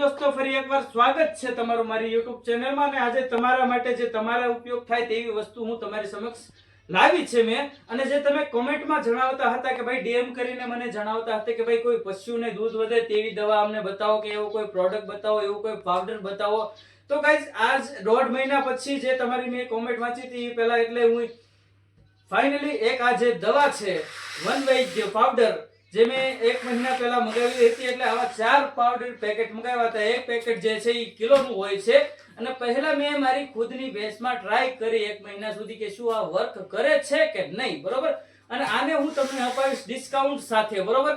દોસ્તો ફરી એકવાર સ્વાગત છે તમારું મારી YouTube ચેનલમાં અને આજે તમારા માટે જે તમારા ઉપયોગ થાય તેવી વસ્તુ હું તમારી સમક્ષ લાવી છે મેં અને જે તમે કોમેન્ટમાં જણાવતા હતા કે ભાઈ DM કરીને મને જણાવતા હતા કે ભાઈ કોઈ પશુને દૂધ વધે તેવી દવા અમને બતાવો કે એવો કોઈ પ્રોડક્ટ બતાવો એવું કોઈ પાવડર બતાવો તો ગાઈઝ આજ 1.5 મહિના પછી જે તમારી મેં કોમેન્ટ વાંચી હતી પહેલા એટલે હું ફાઇનલી એક આ જે દવા છે વનવૈદ્ય પાવડર જે મેં 1 મહિના પહેલા મંગાવી હતી એટલે આવા 4 પાવડર પેકેટ મંગાવ્યા હતા. એક પેકેટ જે છે એ કિલોનું હોય છે અને પહેલા મેં મારી ખુદની ભેંસમાં ટ્રાય કરી 1 મહિના સુધી કે શું આ વર્ક કરે છે કે નહીં, બરોબર. અને આને હું તમને અપાવીશ ડિસ્કાઉન્ટ સાથે, બરોબર.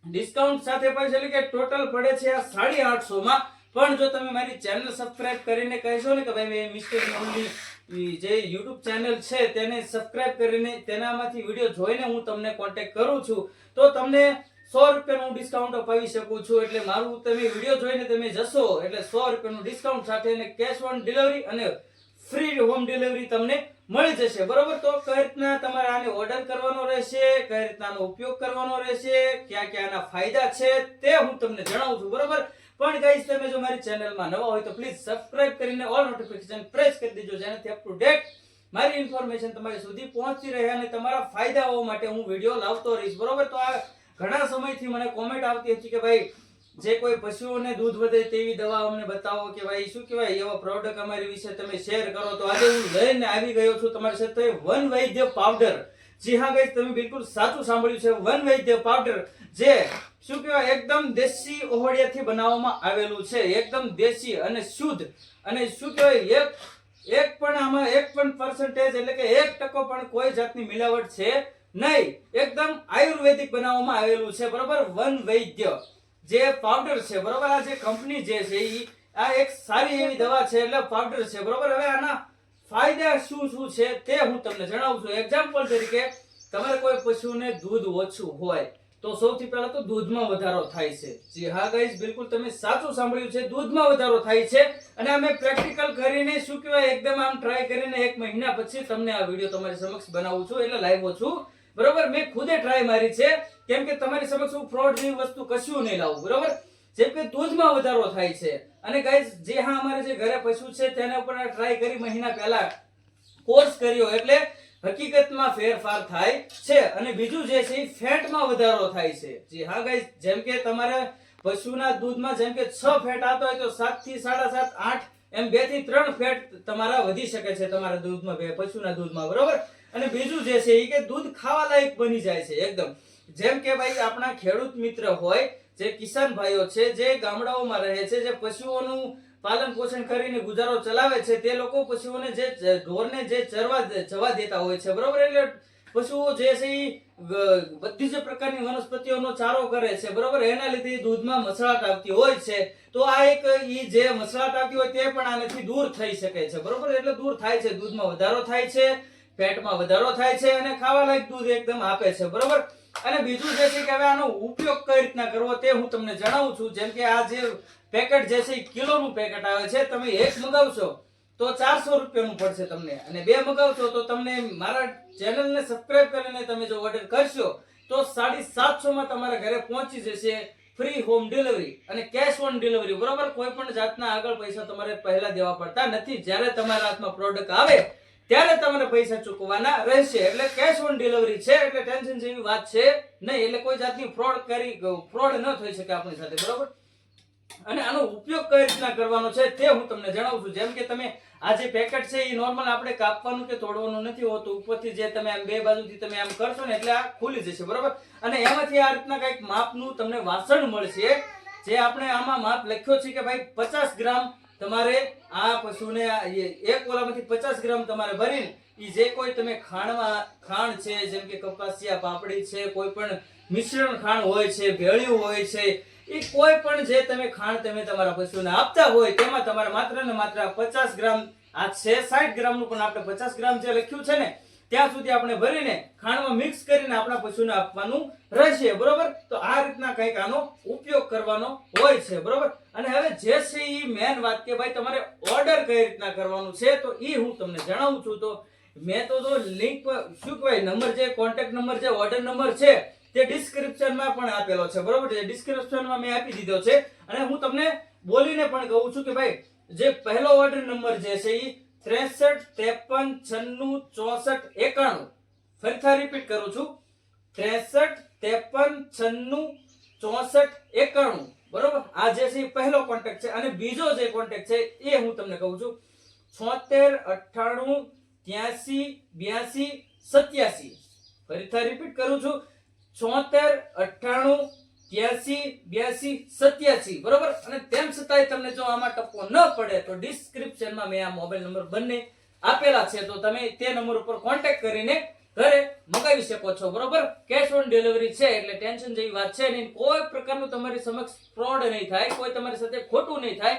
ડિસ્કાઉન્ટ સાથે અપાવીશ એટલે કે ટોટલ પડે છે આ 850 માં. પણ જો તમે મારી ચેનલ સબસ્ક્રાઇબ કરીને કહેશો ને કે ભાઈ મેં મિસ્ટર મોહનની જે YouTube ચેનલ છે તેને સબસ્ક્રાઇબ કરીને તેનામાંથી વિડિયો જોઈને હું તમને કોન્ટેક્ટ કરું છું તો તમને 100 રૂપિયાનું ડિસ્કાઉન્ટ અપાવી શકું છું. એટલે મારું તમે વિડિયો જોઈને તમે જશો એટલે 100 રૂપિયાનું ડિસ્કાઉન્ટ સાથે અને કેશ ઓન ડિલિવરી અને ફ્રી હોમ ડિલિવરી તમને મળી જશે, બરોબર. તો કઈ રીતના તમારે આને ઓર્ડર કરવાનો રહેશે, કઈ રીતના આનો ઉપયોગ કરવાનો રહેશે, ક્યાં ક્યાં આના ફાયદા છે તે હું તમને જણાવું છું, બરોબર. પણ ગાઈસ તમે જો મારી ચેનલમાં નવા હોય તો પ્લીઝ સબસ્ક્રાઇબ કરીને ઓલ નોટિફિકેશન પ્રેસ કરી દેજો જેનાથી અપ ટુ ડેટ મારી ઇન્ફોર્મેશન તમારી સુધી પહોંચતી રહે અને તમારા ફાયદાઓ માટે હું વિડિયો લાવતો રહીશ, બરોબર. તો આ ઘણા સમયથી મને કોમેન્ટ આવતી હતી કે ભાઈ જે કોઈ પશુઓને દૂધ વધે તેવી દવા અમને બતાવો કે ભાઈ શું કહેવાય એવા પ્રોડક્ટ અમારી વિશે તમે શેર કરો. તો આજે હું લઈને આવી ગયો છું તમારી સાથે વનવૈદ્ય પાવડર. જી હા ગાઈસ તમે બિલકુલ સાચું સાંભળ્યું છે, વનવૈદ્ય પાવડર જે શું કહેવાય એકદમ દેશી ઓહળિયાથી બનાવવામાં આવેલું છે, એકદમ દેશી અને શુદ્ધ અને શું કહેવાય એક પણ આમાં 1% એટલે કે 1% પણ કોઈ જાતની મિલાવટ છે નહીં, એકદમ આયુર્વેદિક બનાવવામાં આવેલું છે, બરોબર. વનવૈદ્ય જે પાવડર છે, બરોબર. આ જે કંપની જે છે ઈ આ એક સારી એવી દવા છે એટલે પાવડર છે, બરોબર. હવે આના ફાયદા શું શું છે તે હું તમને જણાવું છું. એક્ઝામ્પલ તરીકે તમારે કોઈ પશુને દૂધ ઓછું હોય તો સૌથી પહેલા તો દૂધમાં વધારો થાય છે. જી હા ગાઈસ બિલકુલ તમે સાચું સાંભળ્યું છે, દૂધમાં વધારો થાય છે. અને અમે પ્રેક્ટિકલ કરીને શું કહેવાય એકદમ આમ ટ્રાય કરીને 1 મહિના પછી તમને આ વિડિયો તમારી સમક્ષ બનાવું છું એટલે લાવ્યો છું, બરોબર. મેં ખુદે ટ્રાય મારી છે કેમ કે તમારી સમક્ષ હું ફ્રોડ જેવી વસ્તુ કશું નહીં લાવું, બરોબર. જેમ કે દૂધમાં વધારો થાય છે અને ગાઈસ જે હા અમારે જે ઘરે પશુ છે તેના ઉપર ટ્રાય કરી મહિના પહેલા કોર્સ કર્યો એટલે હકીકતમાં ફેરફાર થાય છે. અને બીજું જે છે ફેટમાં વધારો થાય છે. જી હા ગાઈસ જેમ કે તમારે પશુના દૂધમાં જેમ કે 6 ફેટ આવતો હોય તો 7 થી 7.5 8 એમ 2 થી 3 ફેટ તમારા વધી શકે છે તમારા દૂધમાં, પશુના દૂધમાં, બરોબર. અને બીજું જે છે એ કે દૂધ ખાવા લાયક બની જાય છે એકદમ. જેમ કે ભાઈ આપણા ખેડૂત મિત્ર હોય જે કિસાન ભાઈઓ છે જે ગામડાઓમાં રહે છે જે પશુઓનું પાલન પોષણ કરીને ગુજારો ચલાવે છે તે લોકો પશુઓને જે ઢોરને જે જવા દેતા હોય છે, બરોબર. એટલે પશુઓ જે છે એ બધી જ પ્રકારની વનસ્પતિઓનો ચારો કરે છે, બરોબર. એના લીધે દૂધમાં મસળાટ આવતી હોય છે તો આ એક ઈ જે મસળાટ આવતી હોય તે પણ આનાથી દૂર થઈ શકે છે, બરોબર. એટલે દૂર થાય છે, દૂધમાં વધારો થાય છે, પેટમાં વધારો થાય છે અને ખાવા લાયક દૂધ એકદમ આપે છે, બરોબર. અને બીજું જે છે કે હવે આનો ઉપયોગ કઈ રીતના કરવો તે હું તમને જણાવું છું. જેમ કે આ જે પેકેટ જે છે કિલોનું પેકેટ આવે છે, તમે એક મગાવશો તો 400 રૂપિયાનું પડશે તમને અને 2 મગાવશો તો તમને મારા ચેનલને સબસ્ક્રાઇબ કરીને તમે જો ઓર્ડર કરશો તો 750 માં તમારા ઘરે પહોંચી જશે, ફ્રી હોમ ડિલિવરી અને કેશ ઓન ડિલિવરી, બરોબર. કોઈ પણ જાતના આગળ પૈસા તમારે પહેલા દેવા પડતા નથી. જ્યારે તમારા હાથમાં પ્રોડક્ટ આવે ત્યારે તમારે પૈસા ચૂકવવાના રહેશે. એટલે કેશ ઓન ડિલિવરી છે એટલે ટેન્શન જેવી વાત છે નહીં. એટલે કોઈ જાતની ફ્રોડ ન થઈ શકે આપણી સાથે, બરોબર. અને આનો ઉપયોગ કઈ રીતના કરવાનો છે તે હું તમને જણાવું છું. જેમ કે તમે આ જે પેકેટ છે એ નોર્મલ આપણે કાપવાનું કે તોડવાનું નથી હોતું. ઉપરથી જે તમે આમ બે બાજુથી તમે આમ કરશો ને એટલે આ ખુલી જશે, બરોબર. અને એમાંથી આ રીતના કઈક માપનું તમને વાસણ મળશે જે આપણે આમાં માપ લખ્યો છે કે ભાઈ 50 ગ્રામ તમારે આ પશુને એક ઓલામાંથી 50 ગ્રામ તમારે ભરીને ઈ જે કોઈ તમે ખાંડ છે જેમ કે કપાસિયા પાપડી છે, કોઈ પણ મિશ્રણ ખાંડ હોય છે, ભેળિયું હોય છે, એ કોઈ પણ જે તમે ખાંડ તમે તમારા પશુને આપતા હોય તેમાં તમારે માત્ર ને માત્ર 50 ગ્રામ આ છે 60 ગ્રામનું પણ આપણે 50 ગ્રામ જે લખ્યું છે ને ત્યાં સુધી આપણે ભરીને ખાંડમાં મિક્સ કરીને આપણા પશુને આપવાનું રહેશે, બરોબર. તો આ રીતના કંઈક આનો ઉપયોગ કરવાનો હોય છે, બરોબર. અને હવે જે છે એ મેન વાત કે ભાઈ તમારે ઓર્ડર કઈ રીતના કરવાનું છે તો એ હું તમને જણાવું છું. તો મેં તો જો લિંક શું કહેવાય નંબર જે કોન્ટેક્ટ નંબર જે ઓર્ડર નંબર છે તે ડિસ્ક્રિપ્શનમાં પણ આપેલો છે, બરોબર. ડિસ્ક્રિપ્શનમાં મેં આપી દીધો છે અને હું તમને કોઈને પણ કહું છું કે ભાઈ જે પહેલો ઓર્ડર નંબર જે છે એ 63 53 96 94 ફરીથી રિપીટ કરું છું 63 53 96 94 બરોબર. આ જે છે એ પહેલો કોન્ટેક્ટ છે. અને બીજો જે કોન્ટેક્ટ છે એ હું તમને કહું છું 76 98 83 82 87 ફરીથી રિપીટ કરું છું 76 98 83 82 87 બરોબર. અને તેમ છતાંય તમને જો આમાં ટપ્પો ન પડે તો ડિસ્ક્રિપ્શનમાં મેં આ મોબાઈલ નંબર બંને આપેલા છે, તો તમે તે નંબર ઉપર કોન્ટેક્ટ કરીને ઘરે મંગાવી શકો છો બરોબર. કેશ ઓન ડિલિવરી છે એટલે ટેન્શન જેવી વાત છે નહીં. કોઈ પ્રકારનું તમારી સમક્ષ ફ્રોડ નહીં થાય, કોઈ તમારી સાથે ખોટું નહીં થાય,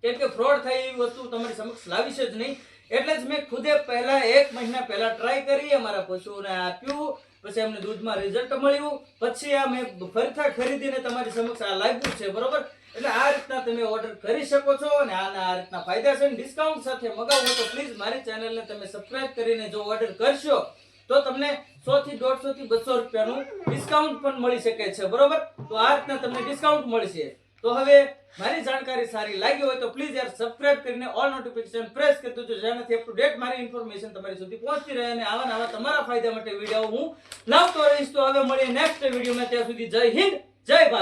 કેમ કે ફ્રોડ થાય એવી વસ્તુ તમારી સમક્ષ લાવીશ જ નહીં. એટલે જ મેં ખુદે પહેલા 1 મહિના પહેલા ટ્રાય કરી, અમારા પશુઓને આપ્યું, પછી એમને દૂધમાં રિઝલ્ટ મળ્યું, પછી આ મેં ફરીથી ખરીદીને તમારી સમક્ષ આ લાવ્યું છે બરોબર. એટલે આ રીતના તમે ઓર્ડર કરી શકો છો અને આના આ રીતના ફાયદા છે. ડિસ્કાઉન્ટ સાથે મગાવો તો પ્લીઝ મારી ચેનલને તમે સબસ્ક્રાઇબ કરીને જો ઓર્ડર કરશો તો તમને 100 થી 150 થી 200 રૂપિયાનું ડિસ્કાઉન્ટ પણ મળી શકે છે બરોબર. તો આ રીતના તમને ડિસ્કાઉન્ટ મળશે. તો હવે મારી જાણકારી સારી લાગી હોય તો પ્લીઝ યાર સબસ્ક્રાઇબ કરીને ઓલ નોટિફિકેશન પ્રેસ કરી દેજો, જેનાથી અપ ટુ ડેટ મારી ઇન્ફોર્મેશન તમારી સુધી પહોંચતી રહે અને આવા નવા તમારા ફાયદા માટે વિડીયો હું લાવતો રહીશ. તો હવે મળીએ નેક્સ્ટ વિડીયોમાં. ત્યાં સુધી જય હિન્દ, જય ભારત.